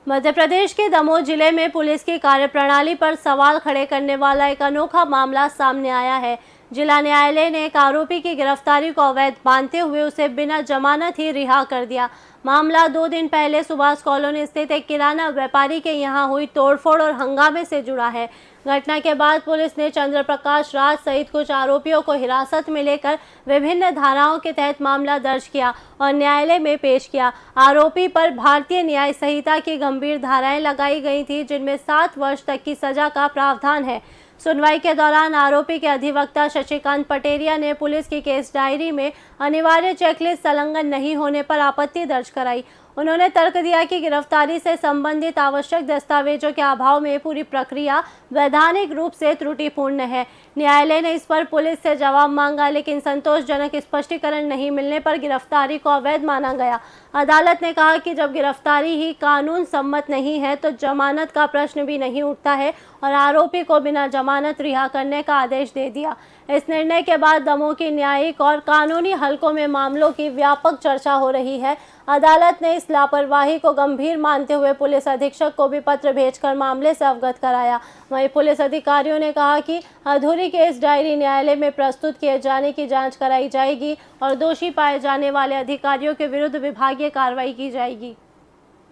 मध्य प्रदेश के दमोह जिले में पुलिस की कार्यप्रणाली पर सवाल खड़े करने वाला एक अनोखा मामला सामने आया है। जिला न्यायालय ने एक आरोपी की गिरफ्तारी को अवैध मानते हुए उसे बिना जमानत ही रिहा कर दिया। मामला 2 दिन पहले सुभाष कॉलोनी स्थित एक किराना व्यापारी के यहां हुई तोड़फोड़ और हंगामे से जुड़ा है। घटना के बाद पुलिस ने चंद्र प्रकाश राज सहित कुछ आरोपियों को हिरासत में लेकर विभिन्न धाराओं के तहत मामला दर्ज किया और न्यायालय में पेश किया। आरोपी पर भारतीय न्याय संहिता की गंभीर धाराएं लगाई गई थी, जिनमें 7 वर्ष तक की सजा का प्रावधान है। सुनवाई के दौरान आरोपी के अधिवक्ता शशिकांत पटेरिया ने पुलिस की केस डायरी में अनिवार्य चेकलिस्ट संलग्न नहीं होने पर आपत्ति दर्ज कराई। उन्होंने तर्क दिया कि गिरफ्तारी से संबंधित आवश्यक दस्तावेजों के अभाव में पूरी प्रक्रिया वैधानिक रूप से त्रुटिपूर्ण है। न्यायालय ने इस पर पुलिस से जवाब मांगा, लेकिन संतोषजनक स्पष्टीकरण नहीं मिलने पर गिरफ्तारी को अवैध माना गया। अदालत ने कहा कि जब गिरफ्तारी ही कानून सम्मत नहीं है तो जमानत का प्रश्न भी नहीं उठता है और आरोपी को बिना जमानत रिहा करने का आदेश दे दिया। इस निर्णय के बाद दमोह की न्यायिक और कानूनी हलकों में मामलों की व्यापक चर्चा हो रही है। अदालत ने इस लापरवाही को गंभीर मानते हुए पुलिस अधीक्षक को भी पत्र भेजकर मामले से अवगत कराया। वहीं पुलिस अधिकारियों ने कहा कि अधूरी केस डायरी न्यायालय में प्रस्तुत किए जाने की जांच कराई जाएगी और दोषी पाए जाने वाले अधिकारियों के विरुद्ध विभागीय कार्रवाई की जाएगी।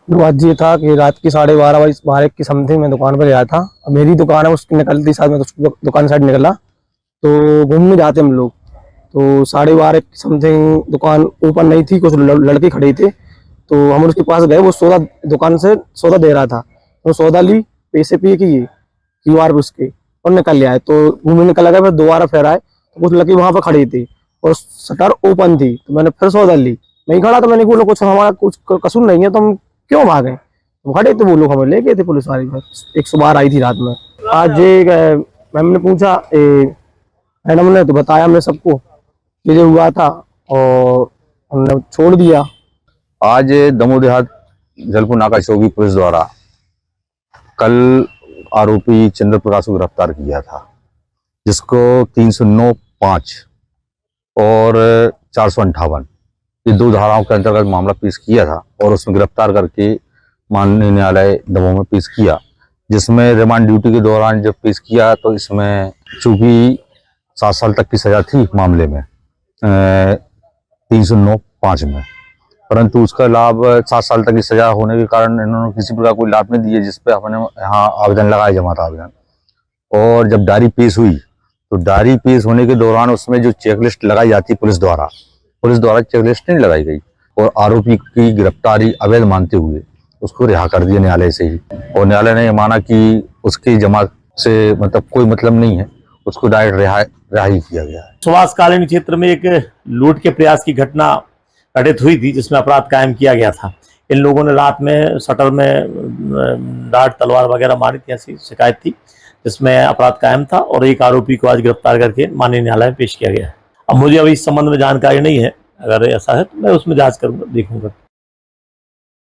आज ये था कि रात की 12:30 की समथिंग में दुकान पर गया था। मेरी दुकान है, उसकी निकलती साथ में दुकान साइड निकला तो घूमने जाते हम लोग, तो 12:30 की समथिंग दुकान ओपन नहीं थी, कुछ लड़के खड़े थे तो हम उसके पास गए। वो सौदा दुकान से सौदा दे रहा था, तो सौदा ली, पैसे पिए किए QR पे उसके और निकल आए। तो घूमने निकल गए, फिर दोबारा फिर आए तो कुछ लड़के वहां पर खड़े थे और शटर ओपन थी, तो मैंने फिर सौदा ली। नहीं खड़ा तो मैंने बोला कुछ हमारा कुछ कसूर नहीं है तो हम क्यों भागे, हम खड़े थे। वो लोग हमें ले गए थे पुलिस वाले। 112 आई थी रात में। आज मैम ने पूछा, मैडम ने तो बताया मैं सबको ये हुआ था और हमने छोड़ दिया। आज दमोह देहात जलपुर नाका चौकी पुलिस द्वारा कल आरोपी चंद्र प्रकाश को गिरफ्तार किया था, जिसको 309(5) और 458 ये 2 धाराओं के अंतर्गत मामला पेश किया था और उसमें गिरफ्तार करके माननीय न्यायालय दमोह में पेश किया, जिसमें रिमांड ड्यूटी के दौरान जब पेश किया तो इसमें चूंकि 7 साल तक की सजा थी मामले में 309(5) में, परंतु उसका लाभ 7 साल तक की सजा होने के कारण इन्होंने किसी प्रकार कोई लाभ नहीं दिए, जिसपे हमने यहाँ आवेदन लगाया, जमात आवेदन। और जब डायरी पेश हुई तो डायरी पेश होने के दौरान उसमें जो चेकलिस्ट लगाई जाती है पुलिस द्वारा चेकलिस्ट नहीं लगाई गई और आरोपी की गिरफ्तारी अवैध मानते हुए उसको रिहा कर दिया न्यायालय से ही। और न्यायालय ने माना कि उसकी जमात से मतलब कोई मतलब नहीं है, उसको डायरेक्ट रिहाई किया गया है। सुभाष कॉलोनी क्षेत्र में एक लूट के प्रयास की घटना घटित हुई थी, जिसमें अपराध कायम किया गया था। इन लोगों ने रात में शटर में डाट तलवार वगैरह मारी थी, ऐसी शिकायत थी, जिसमें अपराध कायम था और एक आरोपी को आज गिरफ्तार करके माननीय न्यायालय में पेश किया गया है। अब मुझे अभी इस संबंध में जानकारी नहीं है, अगर ऐसा है तो मैं उसमें जांच करूंगा, देखूंगा।